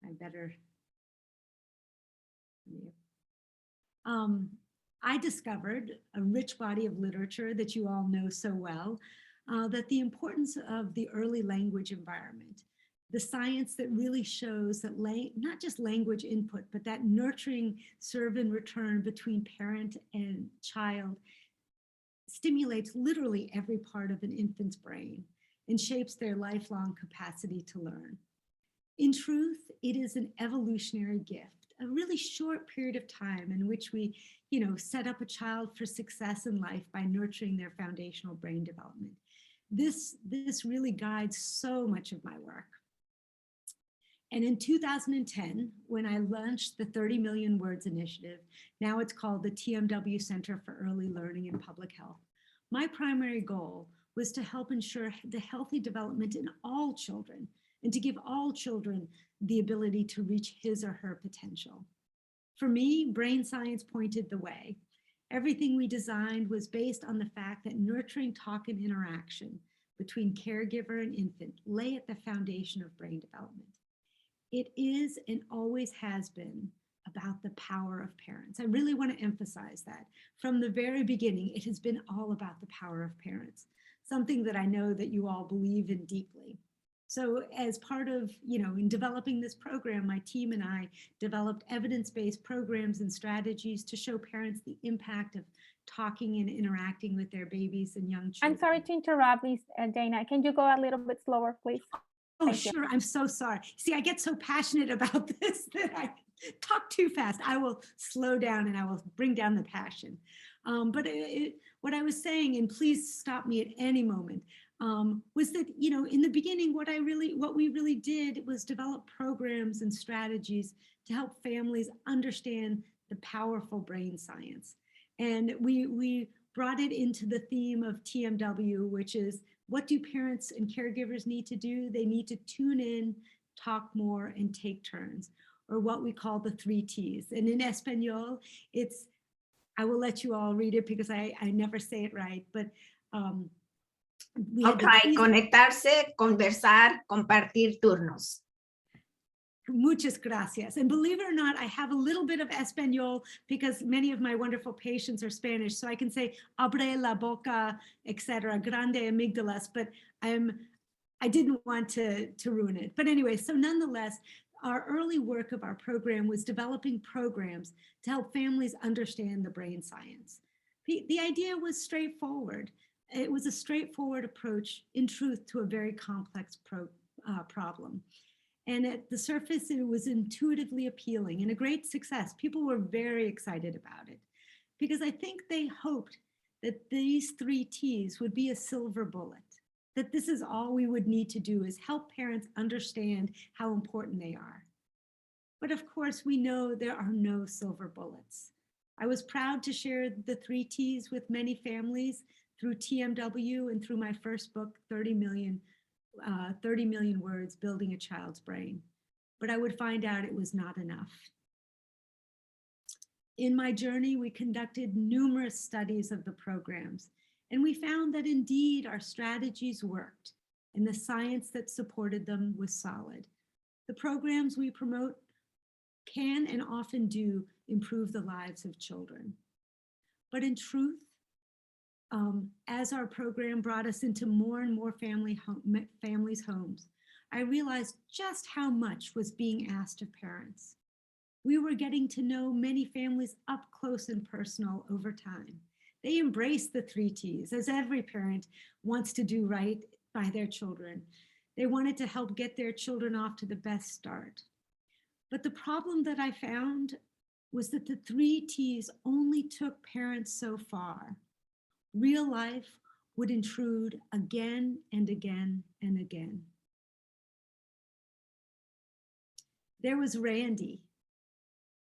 I better. I discovered a rich body of literature that you all know so well, that the importance of the early language environment, the science that really shows that not just language input, but that nurturing serve and return between parent and child stimulates literally every part of an infant's brain and shapes their lifelong capacity to learn. In truth, it is an evolutionary gift, a really short period of time in which we, set up a child for success in life by nurturing their foundational brain development. This really guides so much of my work. And in 2010, when I launched the 30 Million Words Initiative, now it's called the TMW Center for Early Learning and Public Health, my primary goal was to help ensure the healthy development in all children and to give all children the ability to reach his or her potential. For me, brain science pointed the way. Everything we designed was based on the fact that nurturing talk and interaction between caregiver and infant lay at the foundation of brain development. It is and always has been about the power of parents. I really want to emphasize that. From the very beginning, it has been all about the power of parents, something that I know that you all believe in deeply. So as part of, in developing this program, my team and I developed evidence-based programs and strategies to show parents the impact of talking and interacting with their babies and young children. I'm sorry to interrupt, Miss Dana. Can you go a little bit slower, please? Oh, sure. I'm so sorry. See, I get so passionate about this that I talk too fast. I will slow down and I will bring down the passion. But what I was saying, and please stop me at any moment, was that, in the beginning, what we really did was develop programs and strategies to help families understand the powerful brain science. And we brought it into the theme of TMW, which is, what do parents and caregivers need to do? They need to tune in, talk more, and take turns, or what we call the 3 T's. And in Espanol, I will let you all read it because I never say it right, but okay, conectarse, conversar, compartir turnos. Muchas gracias. And believe it or not, I have a little bit of Espanol because many of my wonderful patients are Spanish. So I can say abre la boca, etc., grande amígdalas, but I didn't want to ruin it. But anyway, so nonetheless, our early work of our program was developing programs to help families understand the brain science. The idea was straightforward. It was a straightforward approach, in truth, to a very complex problem. And at the surface, it was intuitively appealing and a great success. People were very excited about it because I think they hoped that these 3 T's would be a silver bullet, that this is all we would need to do is help parents understand how important they are. But of course, we know there are no silver bullets. I was proud to share the 3 T's with many families through TMW and through my first book, 30 Million Words, Building a Child's Brain. But I would find out it was not enough. In my journey, we conducted numerous studies of the programs, and we found that indeed our strategies worked and the science that supported them was solid. The programs we promote can and often do improve the lives of children. But in truth, as our program brought us into more and more families' homes, I realized just how much was being asked of parents. We were getting to know many families up close and personal over time. They embraced the 3 T's, as every parent wants to do right by their children. They wanted to help get their children off to the best start. But the problem that I found was that the 3 T's only took parents so far. Real life would intrude again and again and again. There was Randy,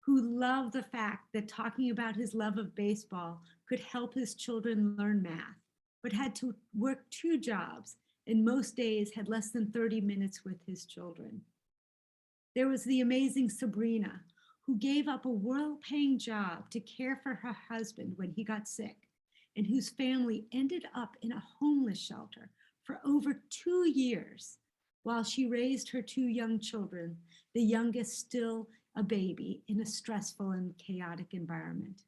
who loved the fact that talking about his love of baseball could help his children learn math, but had to work 2 jobs and most days had less than 30 minutes with his children. There was the amazing Sabrina, who gave up a well-paying job to care for her husband when he got sick, and whose family ended up in a homeless shelter for over 2 years while she raised her 2 young children, the youngest still a baby in a stressful and chaotic environment.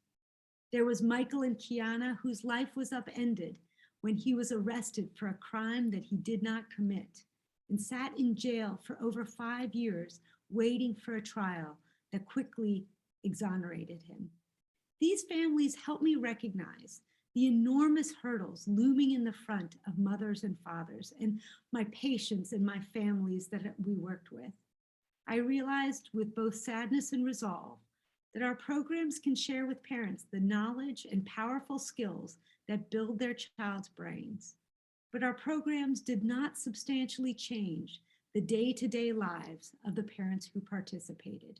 There was Michael and Kiana, whose life was upended when he was arrested for a crime that he did not commit and sat in jail for over 5 years waiting for a trial that quickly exonerated him. These families helped me recognize the enormous hurdles looming in the front of mothers and fathers and my patients and my families that we worked with. I realized with both sadness and resolve that our programs can share with parents the knowledge and powerful skills that build their child's brains. But our programs did not substantially change the day-to-day lives of the parents who participated.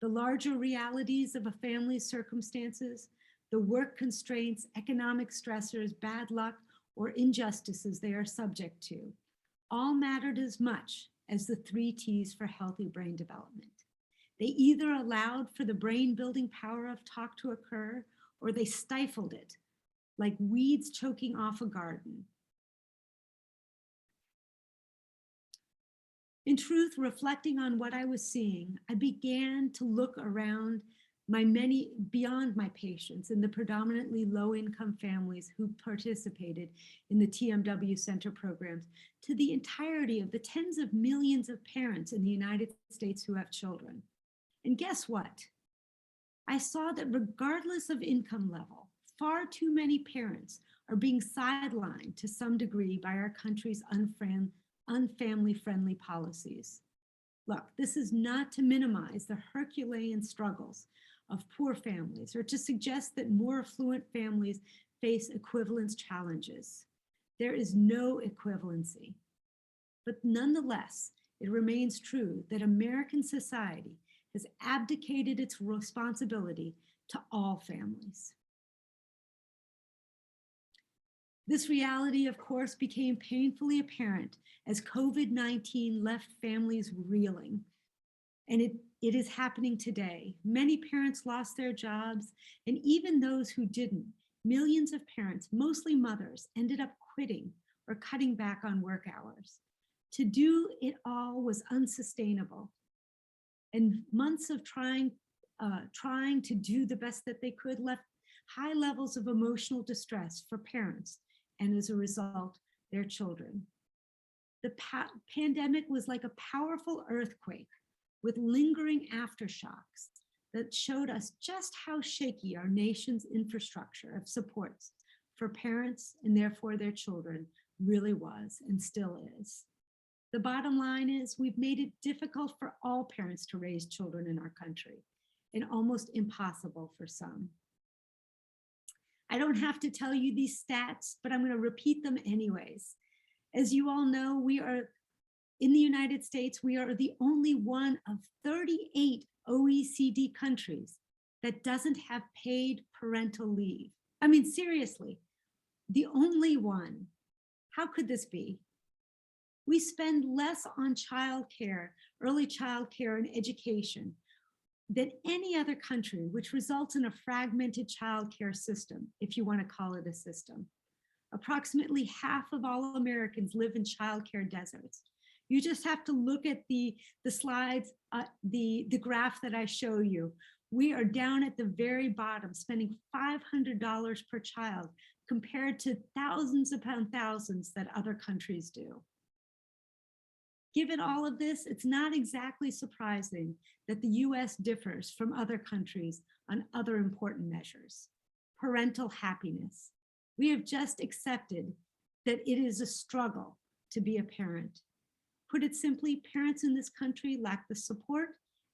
The larger realities of a family's circumstances, the work constraints, economic stressors, bad luck, or injustices they are subject to, all mattered as much as the 3 T's for healthy brain development. They either allowed for the brain-building power of talk to occur, or they stifled it, like weeds choking off a garden. In truth, reflecting on what I was seeing, I began to look around beyond my patients in the predominantly low-income families who participated in the TMW Center programs to the entirety of the tens of millions of parents in the United States who have children. And guess what? I saw that regardless of income level, far too many parents are being sidelined to some degree by our country's unfamily-friendly policies. Look, this is not to minimize the Herculean struggles of poor families or to suggest that more affluent families face equivalence challenges. There is no equivalency. But nonetheless, it remains true that American society has abdicated its responsibility to all families. This reality, of course, became painfully apparent as COVID-19 left families reeling. And it is happening today. Many parents lost their jobs, and even those who didn't, millions of parents, mostly mothers, ended up quitting or cutting back on work hours. To do it all was unsustainable. And months of trying to do the best that they could left high levels of emotional distress for parents, and as a result, their children. The pandemic was like a powerful earthquake with lingering aftershocks that showed us just how shaky our nation's infrastructure of supports for parents and therefore their children really was and still is. The bottom line is we've made it difficult for all parents to raise children in our country and almost impossible for some. I don't have to tell you these stats, but I'm going to repeat them anyways. As you all know, we are in the United States, we are the only one of 38 OECD countries that doesn't have paid parental leave. I mean, seriously, the only one. How could this be? We spend less on childcare, early childcare and education than any other country, which results in a fragmented childcare system, if you want to call it a system. Approximately half of all Americans live in childcare deserts. You just have to look at the slides, the graph that I show you. We are down at the very bottom, spending $500 per child compared to thousands upon thousands that other countries do. Given all of this, it's not exactly surprising that the US differs from other countries on other important measures. Parental happiness. We have just accepted that it is a struggle to be a parent. Put it simply, parents in this country lack the support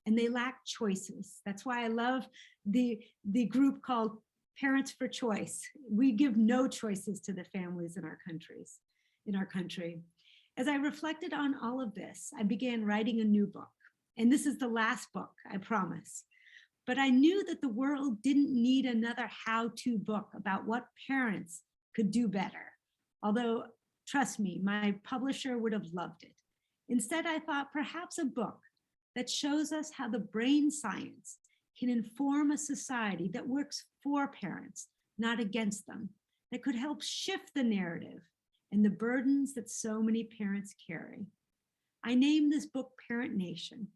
and they lack choices. That's why I love the group called Parents for Choice. We give no choices to the families in our country. As I reflected on all of this, I began writing a new book. And this is the last book, I promise. But I knew that the world didn't need another how-to book about what parents could do better. Although, trust me, my publisher would have loved it. Instead, I thought perhaps a book that shows us how the brain science can inform a society that works for parents, not against them, that could help shift the narrative and the burdens that so many parents carry. I named this book Parent Nation,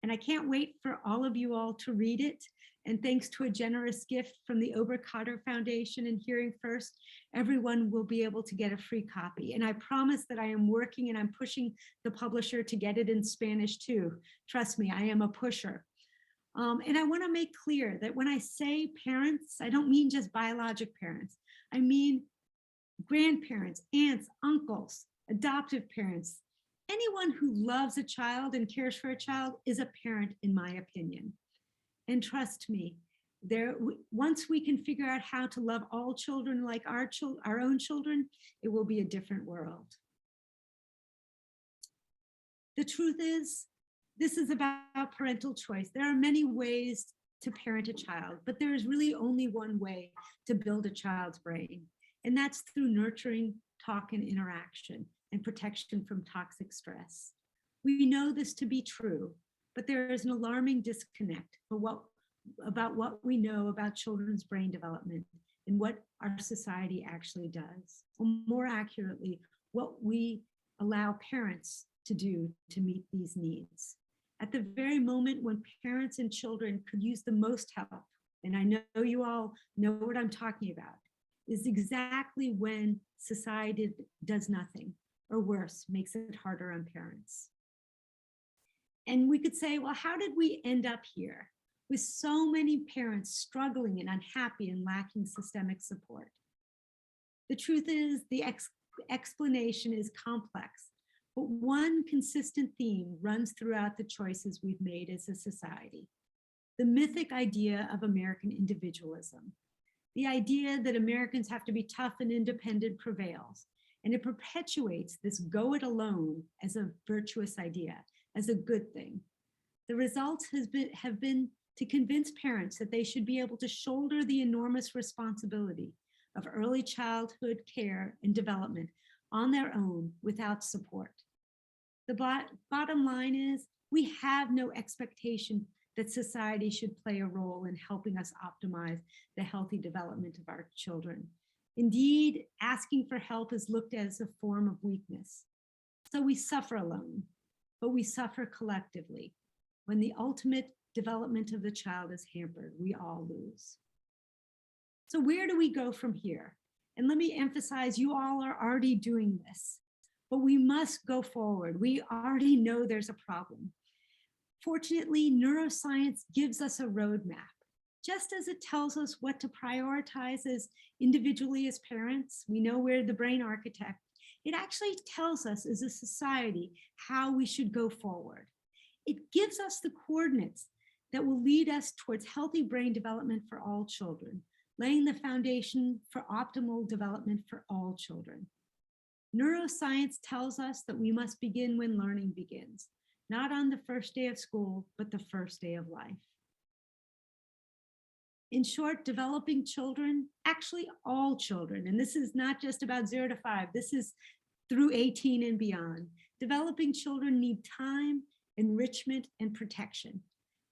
And I can't wait for all of you all to read it. And thanks to a generous gift from the Oberkotter Foundation and Hearing First, everyone will be able to get a free copy. And I promise that I am working and I'm pushing the publisher to get it in Spanish too. Trust me, I am a pusher. And I want to make clear that when I say parents, I don't mean just biologic parents. I mean grandparents, aunts, uncles, adoptive parents. Anyone who loves a child and cares for a child is a parent, in my opinion. And trust me, once we can figure out how to love all children like our own children, it will be a different world. The truth is, this is about parental choice. There are many ways to parent a child, but there is really only one way to build a child's brain, and that's through nurturing, talk, and interaction, and protection from toxic stress. We know this to be true, but there is an alarming disconnect about what we know about children's brain development and what our society actually does. Or more accurately, what we allow parents to do to meet these needs. At the very moment when parents and children could use the most help, and I know you all know what I'm talking about, is exactly when society does nothing, or worse, makes it harder on parents. And we could say, well, how did we end up here with so many parents struggling and unhappy and lacking systemic support? The truth is, the explanation is complex, but one consistent theme runs throughout the choices we've made as a society. The mythic idea of American individualism. The idea that Americans have to be tough and independent prevails, and it perpetuates this go it alone as a virtuous idea, as a good thing. The results have been to convince parents that they should be able to shoulder the enormous responsibility of early childhood care and development on their own without support. The bottom line is, we have no expectation that society should play a role in helping us optimize the healthy development of our children. Indeed, asking for help is looked at as a form of weakness. So we suffer alone, but we suffer collectively. When the ultimate development of the child is hampered, we all lose. So where do we go from here? And let me emphasize, you all are already doing this, but we must go forward. We already know there's a problem. Fortunately, neuroscience gives us a roadmap. Just as it tells us what to prioritize as individually as parents, we know we're the brain architect. It actually tells us as a society how we should go forward. It gives us the coordinates that will lead us towards healthy brain development for all children, laying the foundation for optimal development for all children. Neuroscience tells us that we must begin when learning begins, not on the first day of school, but the first day of life. In short, developing children, actually all children, and this is not just about 0 to 5, this is through 18 and beyond. Developing children need time, enrichment, and protection.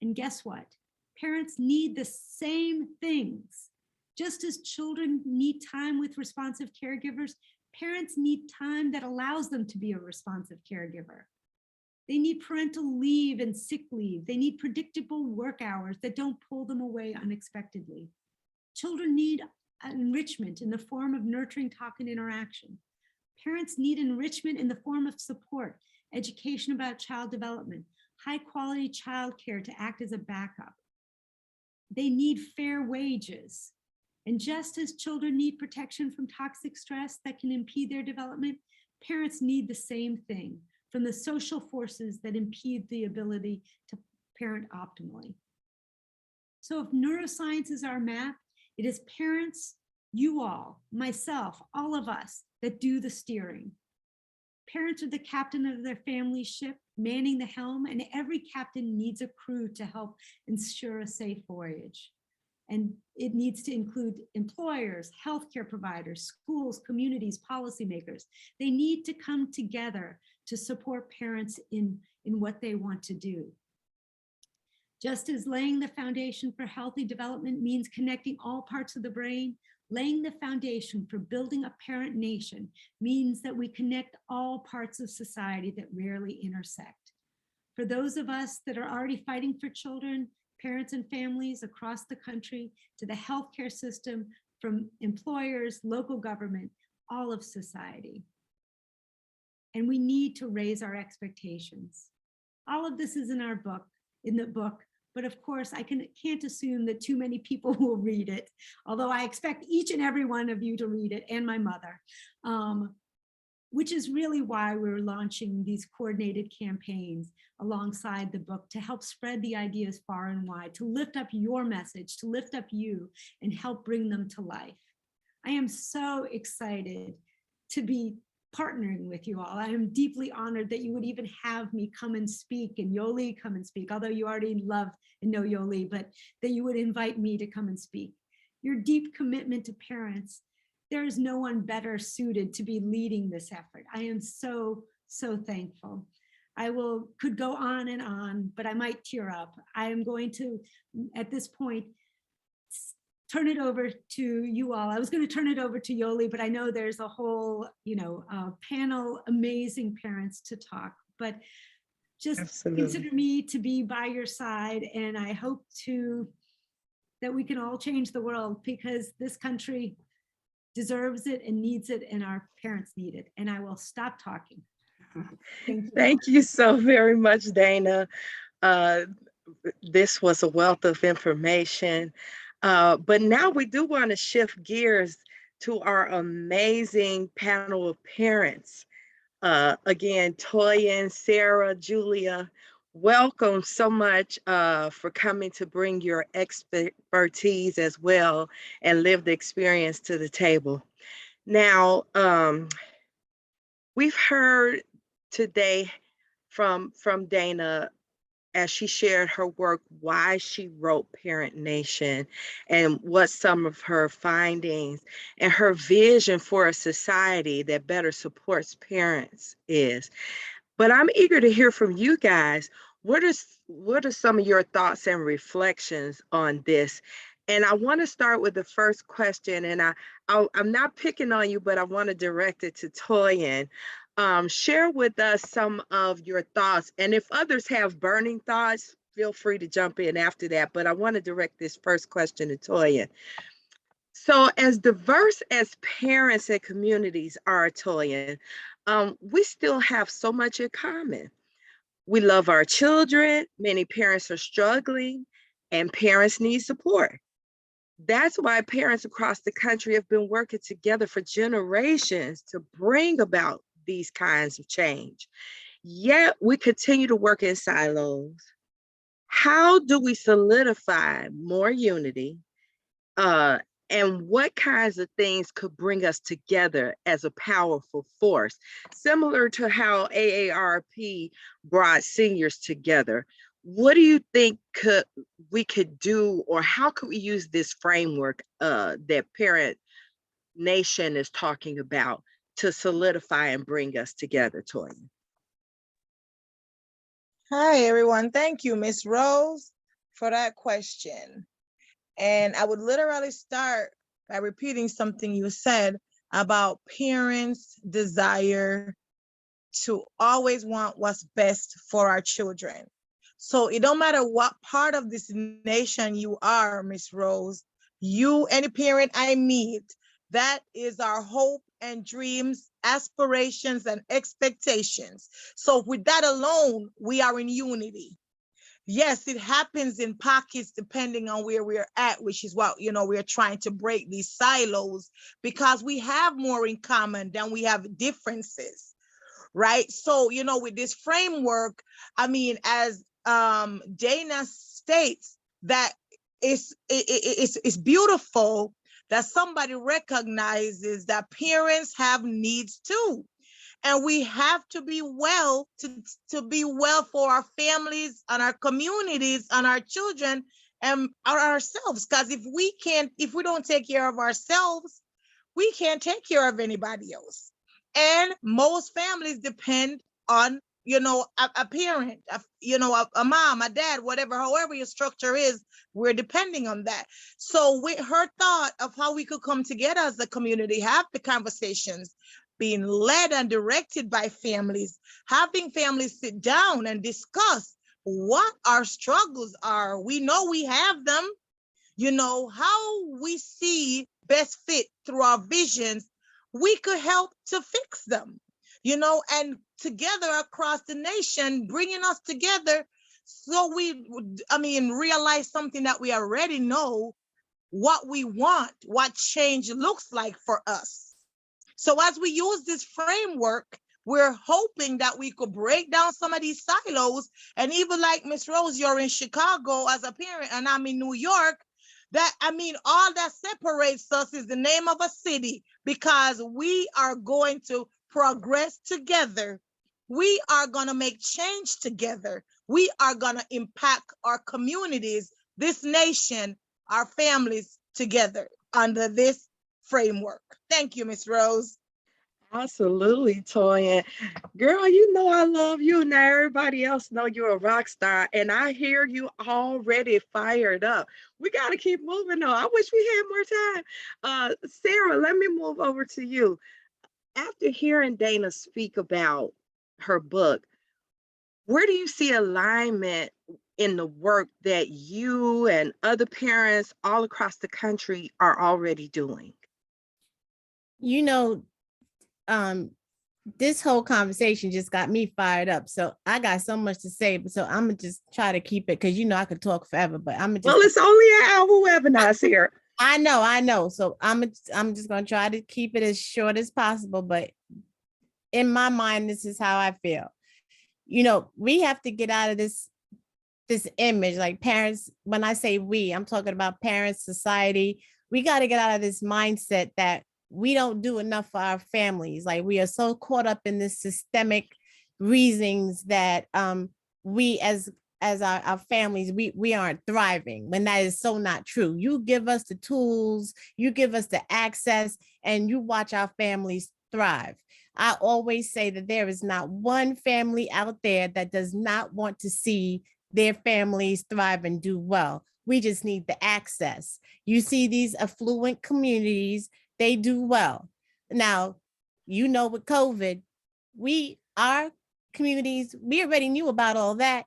And guess what? Parents need the same things. Just as children need time with responsive caregivers, parents need time that allows them to be a responsive caregiver. They need parental leave and sick leave. They need predictable work hours that don't pull them away unexpectedly. Children need enrichment in the form of nurturing talk and interaction. Parents need enrichment in the form of support, education about child development, high quality childcare to act as a backup. They need fair wages. And just as children need protection from toxic stress that can impede their development, parents need the same thing from the social forces that impede the ability to parent optimally. So if neuroscience is our map, it is parents, you all, myself, all of us that do the steering. Parents are the captain of their family ship, manning the helm, and every captain needs a crew to help ensure a safe voyage. And it needs to include employers, healthcare providers, schools, communities, policymakers. They need to come together to support parents in what they want to do. Just as laying the foundation for healthy development means connecting all parts of the brain, laying the foundation for building a parent nation means that we connect all parts of society that rarely intersect. For those of us that are already fighting for children, parents and families across the country, to the healthcare system, from employers, local government, all of society. And we need to raise our expectations. All of this is in our book, in the book, but of course I can't assume that too many people will read it, although I expect each and every one of you to read it, and my mother, which is really why we're launching these coordinated campaigns alongside the book to help spread the ideas far and wide, to lift up your message, to lift up you and help bring them to life. I am so excited to be partnering with you all. I am deeply honored that you would even have me come and speak, and Yolie come and speak, although you already love and know Yolie, but that you would invite me to come and speak. Your deep commitment to parents, there is no one better suited to be leading this effort. I am so, so thankful. I could go on, but I might tear up. I am going to, at this point, turn it over to you all. I was going to turn it over to Yolie, but I know there's a whole, panel, amazing parents to talk, but just Absolutely. consider me to be by your side. And I hope that we can all change the world, because this country deserves it and needs it, and our parents need it. And I will stop talking. Thank you. Thank you so very much, Dana. This was a wealth of information. But now we do want to shift gears to our amazing panel of parents. Again, Toyin, Sarah, Julia, welcome so much for coming to bring your expertise as well and lived experience to the table. Now, we've heard today from Dana as she shared her work, why she wrote Parent Nation, and what some of her findings and her vision for a society that better supports parents is. But I'm eager to hear from you guys. What are some of your thoughts and reflections on this? And I want to start with the first question, and I'm not picking on you, but I want to direct it to Toyin. Share with us some of your thoughts. And if others have burning thoughts, feel free to jump in after that. But I want to direct this first question to Toyin. So as diverse as parents and communities are, Toyin, we still have so much in common. We love our children. Many parents are struggling, and parents need support. That's why parents across the country have been working together for generations to bring about these kinds of change. Yet we continue to work in silos. How do we solidify more unity? And what kinds of things could bring us together as a powerful force? Similar to how AARP brought seniors together. What do you think we could do, or how could we use this framework that Parent Nation is talking about to solidify and bring us together, Toyin? Hi, everyone. Thank you, Ms. Rose, for that question. And I would literally start by repeating something you said about parents' desire to always want what's best for our children. So it don't matter what part of this nation you are, Ms. Rose, you, any parent I meet, that is our hope and dreams, aspirations, and expectations. So with that alone, we are in unity. Yes, it happens in pockets depending on where we're at, which is what, we're trying to break these silos, because we have more in common than we have differences, right? So, with this framework, as Dana states, that it's beautiful that somebody recognizes that parents have needs too. And we have to be well to be well for our families and our communities and our children and ourselves. Because if we don't take care of ourselves, we can't take care of anybody else. And most families depend on, a parent, a mom, a dad, whatever, however your structure is, we're depending on that. So with her thought of how we could come together as a community, have the conversations, being led and directed by families, having families sit down and discuss what our struggles are. We know we have them, you know, how we see best fit through our visions, we could help to fix them, you know, and together across the nation, bringing us together so we, realize something that we already know, what we want, what change looks like for us. So as we use this framework, we're hoping that we could break down some of these silos. And even like Miss Rose, you're in Chicago as a parent and I'm in New York. All that separates us is the name of a city, because we are going to progress together. We are going to make change together. We are going to impact our communities, this nation, our families together under this framework. Thank you, Miss Rose. Absolutely, Toyin. Girl, you know I love you. Now everybody else know you're a rock star, and I hear you already fired up. We got to keep moving on. I wish we had more time. Sarah, let me move over to you. After hearing Dana speak about her book, where do you see alignment in the work that you and other parents all across the country are already doing? You know, this whole conversation just got me fired up. So I got so much to say, so I'm gonna just try to keep it, because you know I could talk forever, but I'm gonna just. Well, it's only an hour webinar here. I know. So I'm just gonna try to keep it as short as possible, but in my mind, this is how I feel. You know, we have to get out of this image, like parents. When I say we, I'm talking about parents, society. We got to get out of this mindset that we don't do enough for our families. Like, we are so caught up in this systemic reasons that we as our families, we aren't thriving, when that is so not true. You give us the tools, you give us the access, and you watch our families thrive. I always say that there is not one family out there that does not want to see their families thrive and do well. We just need the access. You see these affluent communities, they do well. Now, you know, with COVID, our communities, we already knew about all that.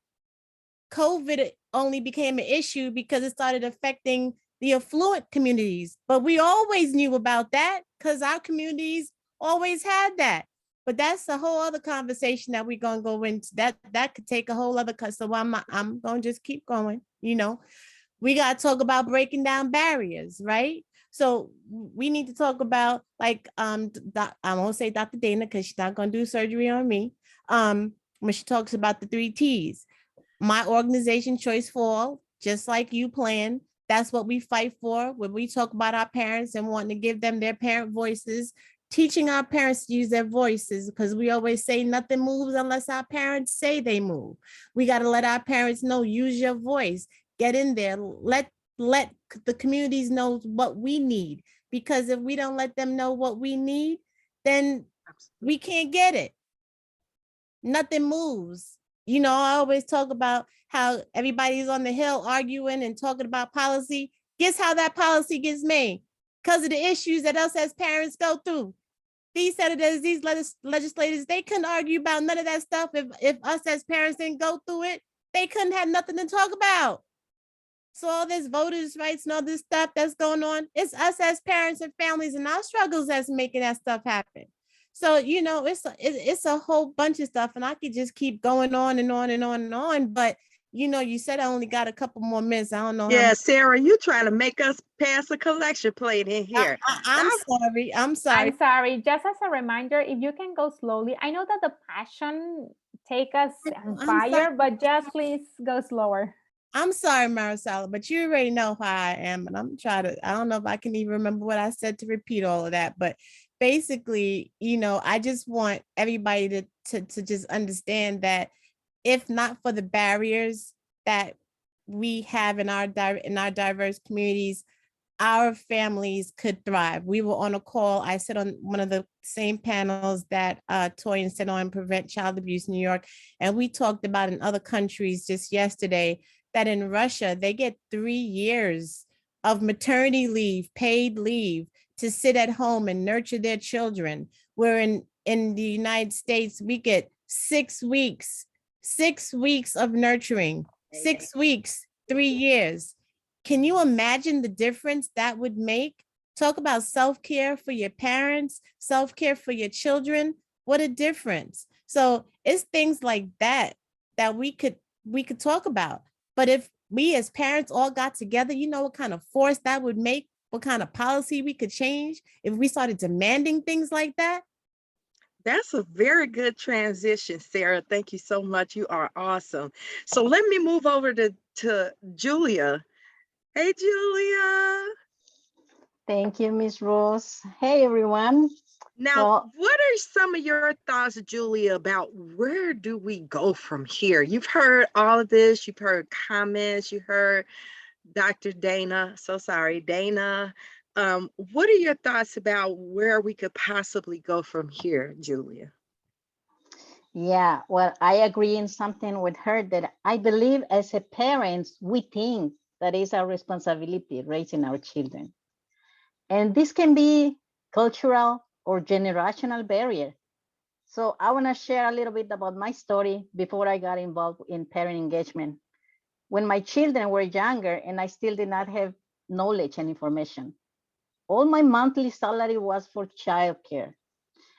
COVID only became an issue because it started affecting the affluent communities, but we always knew about that because our communities always had that. But that's a whole other conversation that we're going to go into. That could take a whole other, so I'm going to just keep going. You know, we got to talk about breaking down barriers, right? So we need to talk about, like, I won't say Dr. Dana because she's not going to do surgery on me. When she talks about the 3 T's, my organization, Choice for All, just like UPLAN, that's what we fight for. When we talk about our parents and wanting to give them their parent voices, teaching our parents to use their voices, because we always say nothing moves unless our parents say they move. We got to let our parents know, use your voice, get in there, let the communities know what we need, because if we don't let them know what we need, then we can't get it. Nothing moves. You know, I always talk about how everybody's on the Hill arguing and talking about policy. Guess how that policy gets made? Because of the issues that us as parents go through. These senators, these legislators, they couldn't argue about none of that stuff if us as parents didn't go through it. They couldn't have nothing to talk about. So all this voters' rights and all this stuff that's going on, it's us as parents and families and our struggles that's making that stuff happen. So, you know, it's a whole bunch of stuff, and I could just keep going on and on and on and on. But, you know, you said I only got a couple more minutes. I don't know. Yeah, Sarah, you trying to make us pass a collection plate in here. I'm sorry. I'm sorry. Just as a reminder, if you can go slowly. I know that the passion take us on fire, but just please go slower. I'm sorry, Marisela, but you already know how I am, and I'm trying to, I don't know if I can even remember what I said to repeat all of that, but basically, you know, I just want everybody to just understand that if not for the barriers that we have in our diverse communities, our families could thrive. We were on a call. I sit on one of the same panels that Toyin sit on, Prevent Child Abuse New York, and we talked about in other countries just yesterday that in Russia, they get 3 years of maternity leave, paid leave, to sit at home and nurture their children. where in the United States, we get 6 weeks, 6 weeks of nurturing, 6 weeks, 3 years. Can you imagine the difference that would make? Talk about self-care for your parents, self-care for your children. What a difference. So it's things like that that we could talk about. But if we as parents all got together, you know what kind of force that would make, what kind of policy we could change if we started demanding things like that. That's a very good transition, Sarah. Thank you so much. You are awesome. So let me move over to Julia. Hey, Julia. Thank you, Miss Rose. Hey, everyone. Now, Well, what are some of your thoughts, Julia, about where do we go from here? You've heard all of this. You've heard comments. You heard Dr. Dana. So sorry, Dana. What are your thoughts about where we could possibly go from here, Julia? yeah, well, I agree in something with her that I believe as a parents, we think that is our responsibility raising our children. And this can be cultural or generational barrier. So I want to share a little bit about my story before I got involved in parent engagement. When my children were younger and I still did not have knowledge and information, all my monthly salary was for childcare.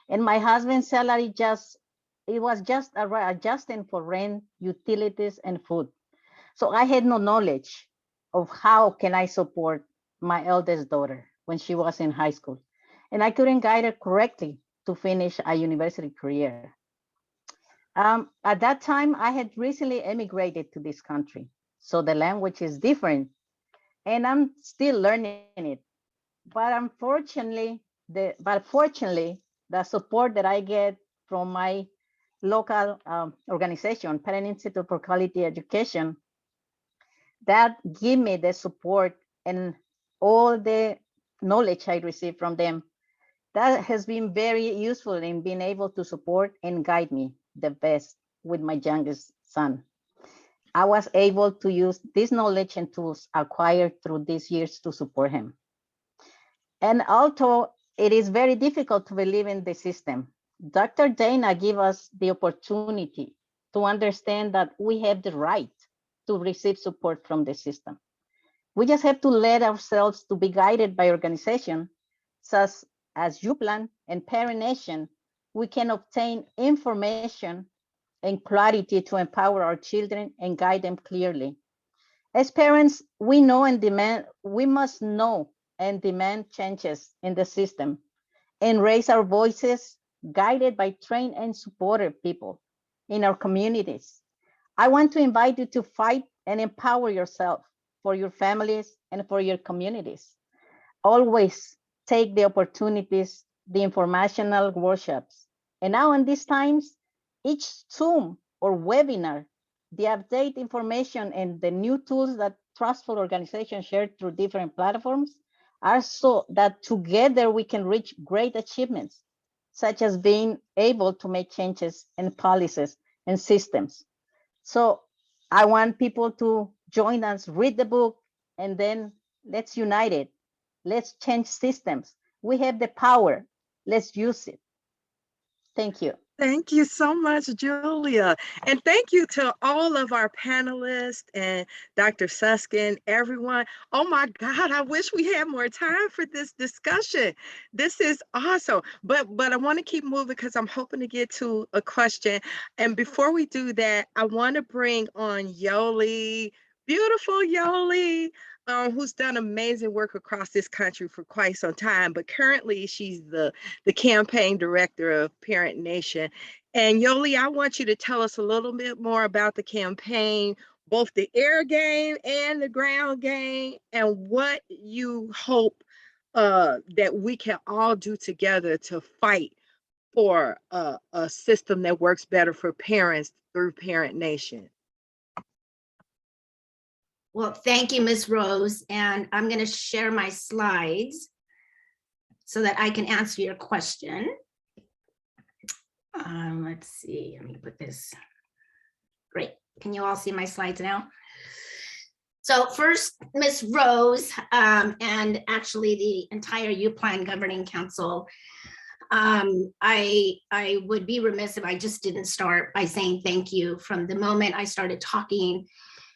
And my husband's salary it was just adjusting for rent, utilities, and food. So I had no knowledge of how can I support my eldest daughter when she was in high school. And I couldn't guide her correctly to finish a university career. At that time, I had recently emigrated to this country. So the language is different and I'm still learning it. But fortunately, the support that I get from my local organization, Parent Institute for Quality Education, that give me the support and all the knowledge I received from them. That has been very useful in being able to support and guide me the best with my youngest son. I was able to use this knowledge and tools acquired through these years to support him. And although it is very difficult to believe in the system, Dr. Dana gave us the opportunity to understand that we have the right to receive support from the system. We just have to let ourselves to be guided by organizations such as UPLAN and Parent Nation. We can obtain information and clarity to empower our children and guide them clearly. As parents, we must know and demand changes in the system and raise our voices guided by trained and supported people in our communities. I want to invite you to fight and empower yourself for your families and for your communities. Always take the opportunities, the informational workshops. And now in these times, each Zoom or webinar, the update information and the new tools that trustful organizations share through different platforms are so that together we can reach great achievements, such as being able to make changes in policies and systems. So I want people to join us, read the book, and then let's unite it. Let's change systems. We have the power. Let's use it. Thank you. Thank you so much, Julia. And thank you to all of our panelists and Dr. Suskind, everyone. Oh my God, I wish we had more time for this discussion. This is awesome. But I want to keep moving because I'm hoping to get to a question. And before we do that, I want to bring on Yolie, beautiful Yolie. Who's done amazing work across this country for quite some time, but currently she's the campaign director of Parent Nation. And Yolie, I want you to tell us a little bit more about the campaign, both the air game and the ground game, and what you hope that we can all do together to fight for a system that works better for parents through Parent Nation. Well, thank you, Ms. Rose. And I'm going to share my slides so that I can answer your question. Let's see, let me put this. Great. Can you all see my slides now? So first, Ms. Rose, and actually the entire UPLAN Governing Council I would be remiss if I just didn't start by saying thank you. From the moment I started talking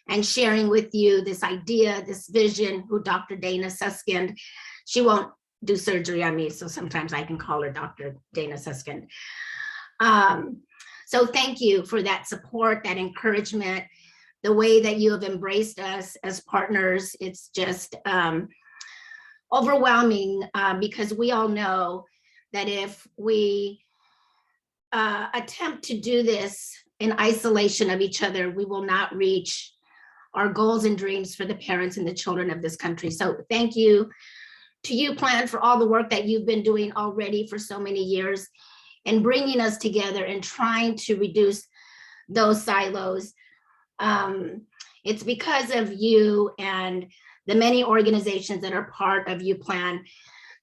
and sharing with you this idea, this vision, who Dr. Dana Suskind, she won't do surgery on me, so sometimes I can call her Dr. Dana Suskind. So thank you for that support, that encouragement, the way that you have embraced us as partners. It's just overwhelming, because we all know that if we attempt to do this in isolation of each other, we will not reach our goals and dreams for the parents and the children of this country. So thank you to UPLAN for all the work that you've been doing already for so many years and bringing us together and trying to reduce those silos. It's because of you and the many organizations that are part of UPLAN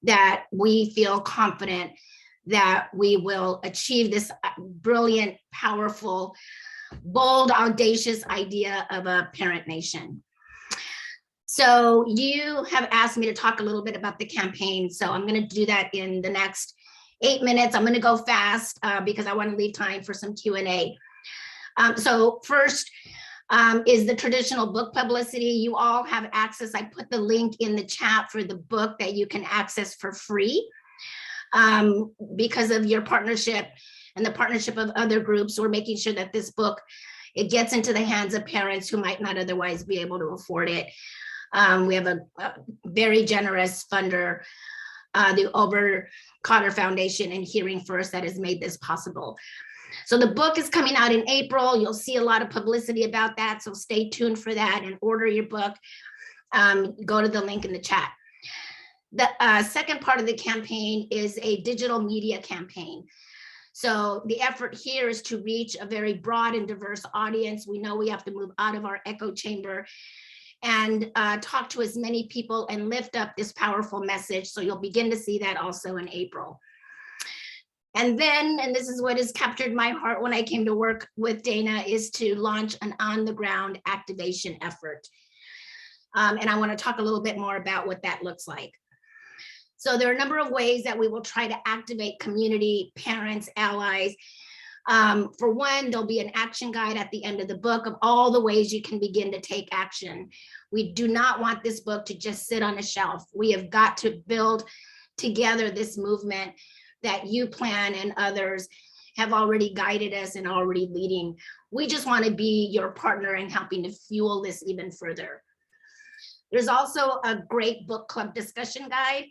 that we feel confident that we will achieve this brilliant, powerful, bold, audacious idea of a parent nation. So you have asked me to talk a little bit about the campaign. So I'm going to do that in the next 8 minutes. I'm going to go fast because I want to leave time for some Q&A. So first is the traditional book publicity. You all have access. I put the link in the chat for the book that you can access for free. Because of your partnership and the partnership of other groups, we're making sure that this book, it gets into the hands of parents who might not otherwise be able to afford it. We have a very generous funder, the Over Cotter Foundation and Hearing First, that has made this possible. So the book is coming out in April. You'll see a lot of publicity about that. So stay tuned for that and order your book. Go to the link in the chat. The second part of the campaign is a digital media campaign. So the effort here is to reach a very broad and diverse audience. We know we have to move out of our echo chamber and talk to as many people and lift up this powerful message. So you'll begin to see that also in April. And then, and this is what has captured my heart when I came to work with Dana, is to launch an on-the-ground activation effort. And I want to talk a little bit more about what that looks like. So there are a number of ways that we will try to activate community, parents, allies. For one, there'll be an action guide at the end of the book of all the ways you can begin to take action. We do not want this book to just sit on a shelf. We have got to build together this movement that UPLAN and others have already guided us and already leading. We just want to be your partner in helping to fuel this even further. There's also a great book club discussion guide.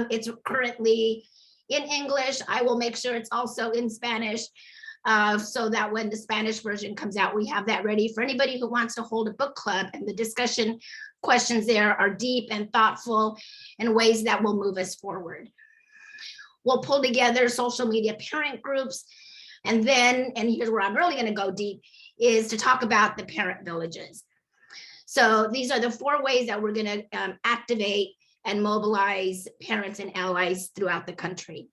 It's currently in English. I will make sure it's also in Spanish so that when the Spanish version comes out, we have that ready for anybody who wants to hold a book club, and the discussion questions there are deep and thoughtful in ways that will move us forward. We'll pull together social media parent groups, and then, and here's where I'm really going to go deep, is to talk about the parent villages. So these are the 4 ways that we're going to activate and mobilize parents and allies throughout the country.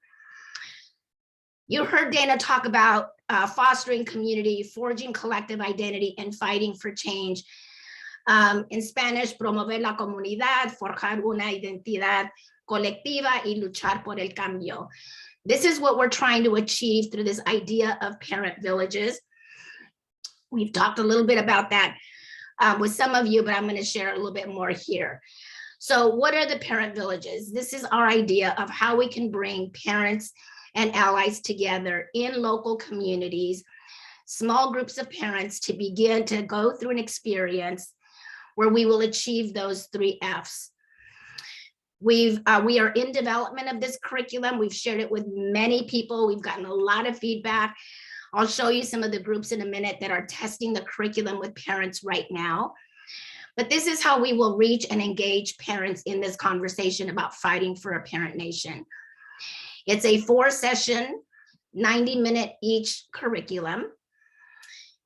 You heard Dana talk about fostering community, forging collective identity, and fighting for change. In Spanish, promover la comunidad, forjar una identidad colectiva y luchar por el cambio. This is what we're trying to achieve through this idea of parent villages. We've talked a little bit about that with some of you, but I'm going to share a little bit more here. So what are the parent villages? This is our idea of how we can bring parents and allies together in local communities, small groups of parents, to begin to go through an experience where we will achieve those 3 F's. We are in development of this curriculum. We've shared it with many people. We've gotten a lot of feedback. I'll show you some of the groups in a minute that are testing the curriculum with parents right now. But this is how we will reach and engage parents in this conversation about fighting for a parent nation. It's a 4-session, 90-minute each curriculum.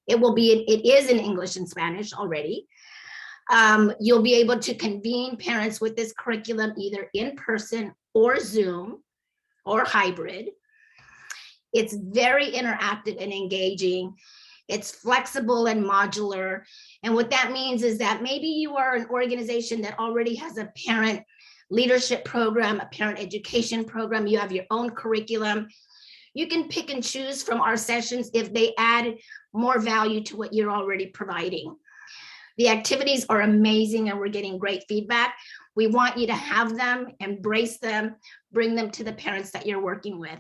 It is in English and Spanish already. You'll be able to convene parents with this curriculum either in person or Zoom or hybrid. It's very interactive and engaging. It's flexible and modular. And what that means is that maybe you are an organization that already has a parent leadership program, a parent education program. You have your own curriculum. You can pick and choose from our sessions if they add more value to what you're already providing. The activities are amazing and we're getting great feedback. We want you to have them, embrace them, bring them to the parents that you're working with.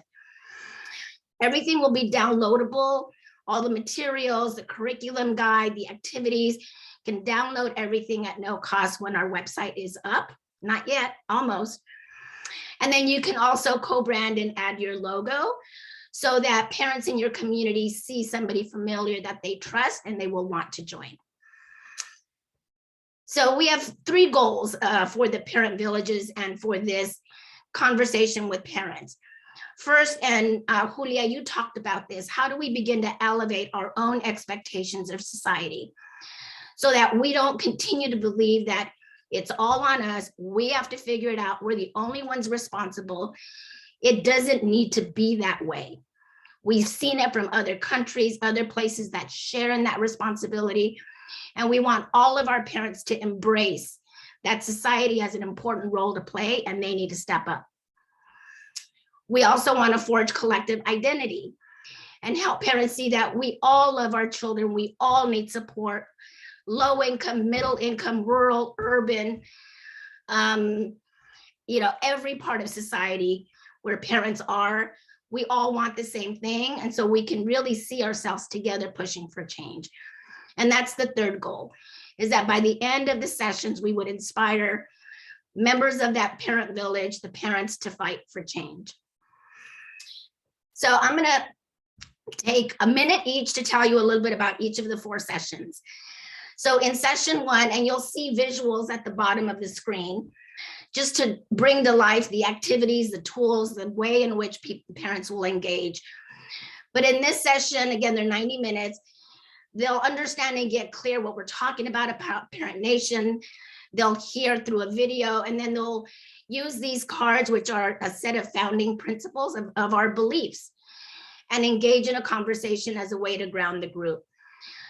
Everything will be downloadable. All the materials, the curriculum guide, the activities, can download everything at no cost when our website is up. Not yet, almost. And then you can also co-brand and add your logo so that parents in your community see somebody familiar that they trust and they will want to join. So we have 3 goals for the parent villages and for this conversation with parents. First, and Julia, you talked about this, how do we begin to elevate our own expectations of society so that we don't continue to believe that it's all on us, we have to figure it out, we're the only ones responsible. It doesn't need to be that way. We've seen it from other countries, other places that share in that responsibility. And we want all of our parents to embrace that society has an important role to play and they need to step up. We also want to forge collective identity and help parents see that we all love our children, we all need support, low income, middle income, rural, urban, every part of society where parents are, we all want the same thing. And so we can really see ourselves together pushing for change. And that's the 3rd goal, is that by the end of the sessions, we would inspire members of that parent village, the parents, to fight for change. So I'm gonna take a minute each to tell you a little bit about each of the 4 sessions. So in session 1, and you'll see visuals at the bottom of the screen, just to bring to life the activities, the tools, the way in which parents will engage. But in this session, again, they're 90 minutes, they'll understand and get clear what we're talking about Parent Nation. They'll hear through a video, and then they'll use these cards, which are a set of founding principles of our beliefs, and engage in a conversation as a way to ground the group.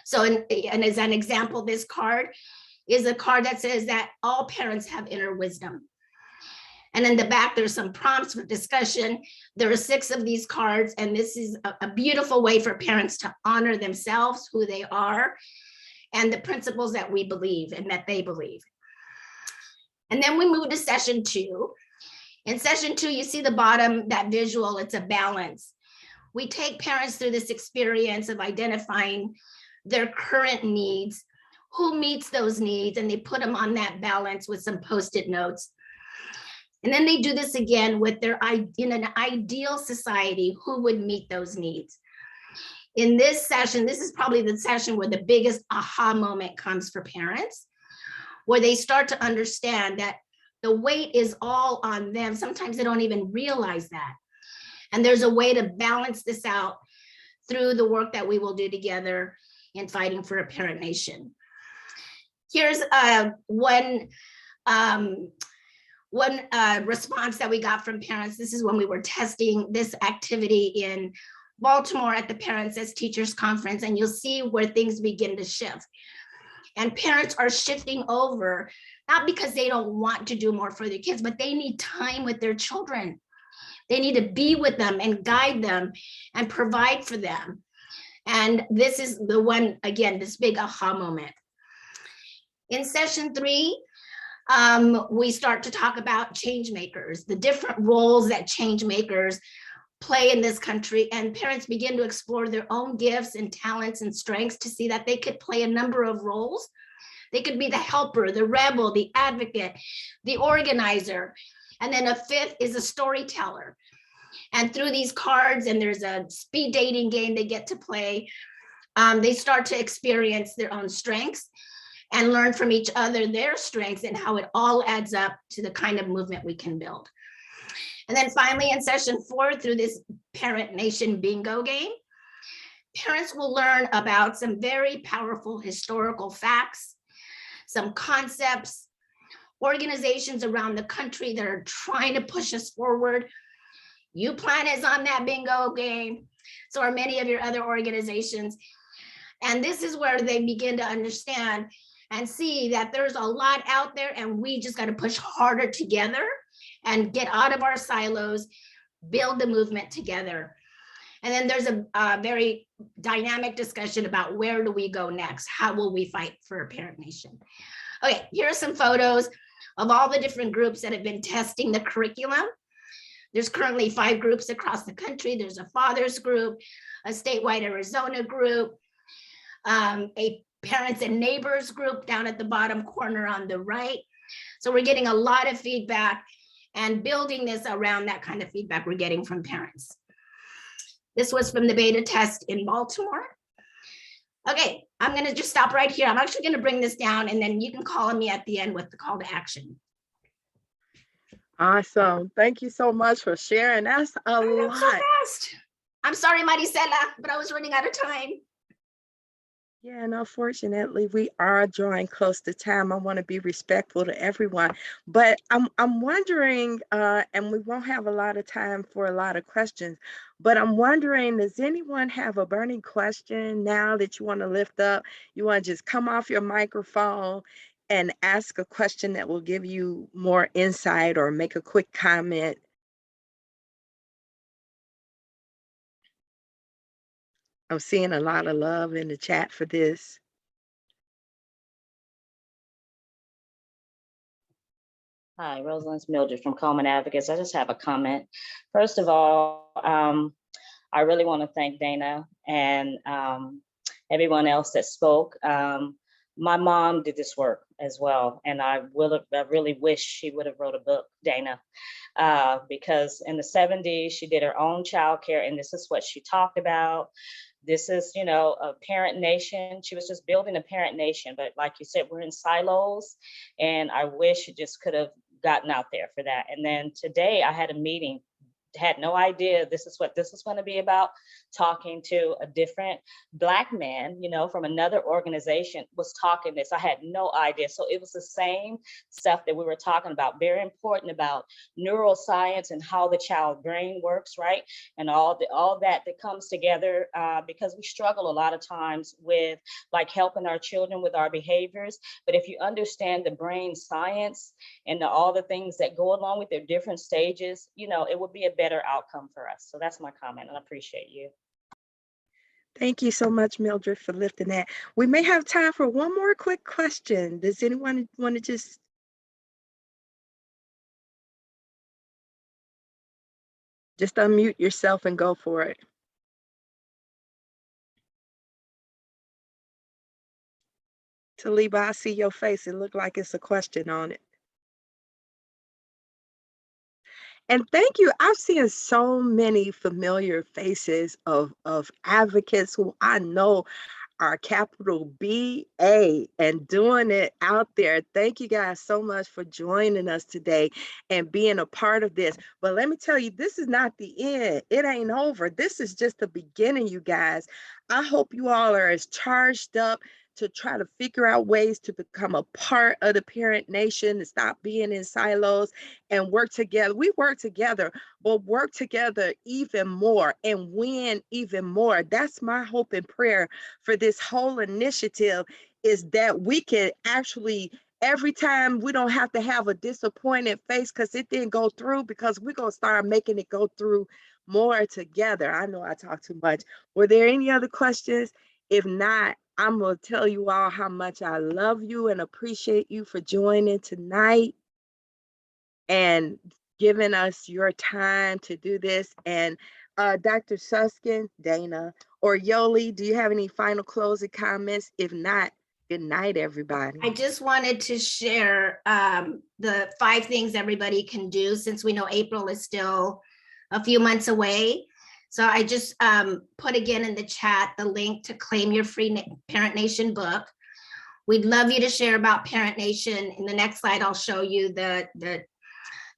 So, and as an example, this card is a card that says that all parents have inner wisdom. And in the back, there's some prompts for discussion. There are 6 of these cards, and this is a beautiful way for parents to honor themselves, who they are, and the principles that we believe and that they believe. And then we move to session 2. In session 2, you see the bottom, that visual, it's a balance. We take parents through this experience of identifying their current needs, who meets those needs, and they put them on that balance with some Post-it notes. And then they do this again with in an ideal society, who would meet those needs. In this session, this is probably the session where the biggest aha moment comes for parents, where they start to understand that the weight is all on them. Sometimes they don't even realize that. And there's a way to balance this out through the work that we will do together in fighting for a parent nation. Here's one response that we got from parents. This is when we were testing this activity in Baltimore at the Parents as Teachers Conference, and you'll see where things begin to shift. And parents are shifting over, not because they don't want to do more for their kids, but they need time with their children. They need to be with them and guide them and provide for them. And this is the one, again, this big aha moment. In session 3, we start to talk about change makers, the different roles that change makers play in this country, and parents begin to explore their own gifts and talents and strengths to see that they could play a number of roles. They could be the helper, the rebel, the advocate, the organizer, and then a 5th is a storyteller. And through these cards, and there's a speed dating game they get to play, they start to experience their own strengths and learn from each other their strengths and how it all adds up to the kind of movement we can build. And then finally, in session 4, through this Parent Nation bingo game, parents will learn about some very powerful historical facts, some concepts, organizations around the country that are trying to push us forward. UPLAN is on that bingo game. So are many of your other organizations. And this is where they begin to understand and see that there's a lot out there, and we just got to push harder together and get out of our silos, build the movement together. And then there's a very dynamic discussion about where do we go next? How will we fight for a Parent Nation? Okay, here are some photos of all the different groups that have been testing the curriculum. There's currently 5 groups across the country. There's a fathers group, a statewide Arizona group, a parents and neighbors group down at the bottom corner on the right. So we're getting a lot of feedback and building this around that kind of feedback we're getting from parents. This was from the beta test in Baltimore. Okay, I'm gonna just stop right here. I'm actually gonna bring this down and then you can call on me at the end with the call to action. Awesome. Thank you so much for sharing. That's a lot. So fast. I'm sorry, Maricela, but I was running out of time. Yeah, and unfortunately, we are drawing close to time. I want to be respectful to everyone, but I'm wondering, and we won't have a lot of time for a lot of questions, but I'm wondering, does anyone have a burning question now that you want to lift up? You want to just come off your microphone and ask a question that will give you more insight or make a quick comment? I'm seeing a lot of love in the chat for this. Hi, Rosalind's Mildred from Coleman Advocates. I just have a comment. First of all, I really want to thank Dana and everyone else that spoke. My mom did this work as well, and I really wish she would have wrote a book, Dana, because in the 70s, she did her own childcare, and this is what she talked about. This is, you know, a parent nation. She was just building a parent nation, but like you said, we're in silos, and I wish it just could have gotten out there for that. And then today I had a meeting, had no idea this is what this was going to be about, talking to a different Black man, you know, from another organization was talking this. I had no idea. So it was the same stuff that we were talking about, very important about neuroscience and how the child brain works, right? And all that comes together because we struggle a lot of times with like helping our children with our behaviors. But if you understand the brain science and all the things that go along with their different stages, you know, it would be a better outcome for us. So that's my comment, and I appreciate you. Thank you so much, Mildred, for lifting that. We may have time for one more quick question. Does anyone want to just unmute yourself and go for it? Taliba, I see your face. It looked like it's a question on it. And thank you. I've seen so many familiar faces of advocates who I know are capital BA and doing it out there. Thank you guys so much for joining us today and being a part of this. But let me tell you, this is not the end. It ain't over. This is just the beginning, you guys. I hope you all are as charged up to try to figure out ways to become a part of the parent nation, to stop being in silos and work together. We work together, but work together even more and win even more. That's my hope and prayer for this whole initiative, is that we can actually, every time, we don't have to have a disappointed face because it didn't go through, because we're going to start making it go through more together. I know I talk too much. Were there any other questions? If not, I'm going to tell you all how much I love you and appreciate you for joining tonight and giving us your time to do this. And Dr. Suskind, Dana, or Yolie, do you have any final closing comments? If not, good night, everybody. I just wanted to share the 5 things everybody can do, since we know April is still a few months away. So I just put again in the chat the link to claim your free Parent Nation book. We'd love you to share about Parent Nation. In the next slide, I'll show you the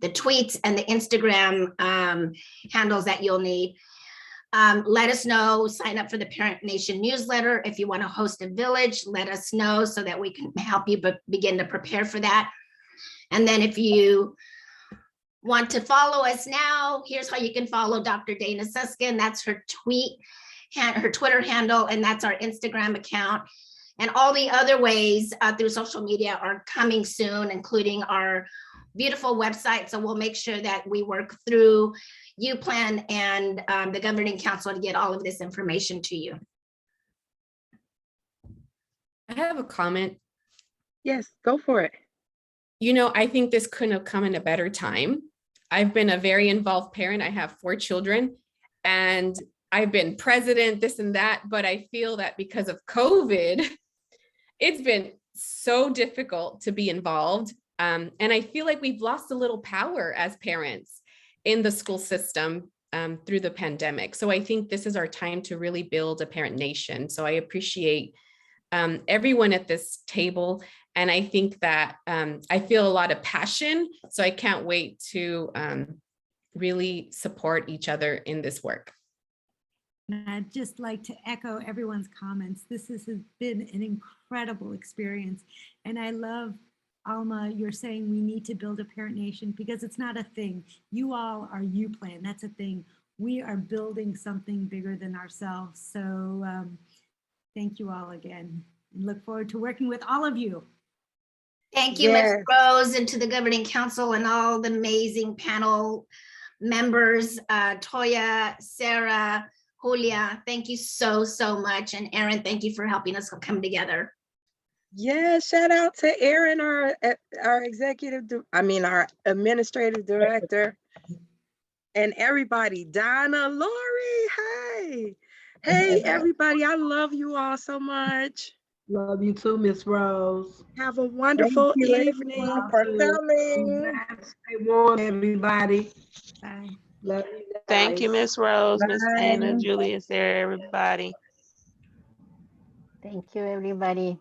tweets and the Instagram handles that you'll need. Let us know, sign up for the Parent Nation newsletter. If you want to host a village, let us know so that we can help you begin to prepare for that. And then if you want to follow us now, here's how you can follow Dr. Dana Suskind. That's her Twitter handle, and that's our Instagram account. And all the other ways through social media are coming soon, including our beautiful website. So we'll make sure that we work through UPLAN and the governing council to get all of this information to you. I have a comment. Yes, go for it. You know, I think this couldn't have come in a better time. I've been a very involved parent. I have 4 children and I've been president, this and that, but I feel that because of COVID, it's been so difficult to be involved. And I feel like we've lost a little power as parents in the school system through the pandemic. So I think this is our time to really build a parent nation. So I appreciate everyone at this table. And I think that I feel a lot of passion. So I can't wait to really support each other in this work. And I'd just like to echo everyone's comments. This has been an incredible experience. And I love, Alma, you're saying we need to build a parent nation because it's not a thing. You all are UPLAN, that's a thing. We are building something bigger than ourselves. So thank you all again and look forward to working with all of you. Thank you, Ms. Rose, and to the governing council and all the amazing panel members, Toya, Sarah, Julia, thank you so, so much. And Aaron, thank you for helping us come together. Yeah, shout out to Aaron, our our administrative director, and everybody. Donna, Lori, hey. Hey, everybody, I love you all so much. Love you too, Miss Rose. Have a wonderful Thank you evening. everyone for coming. Stay warm, everybody. Bye. Love you guys. Thank you, Miss Rose, Miss Bye. Dana, Julius, there, everybody. Thank you, everybody.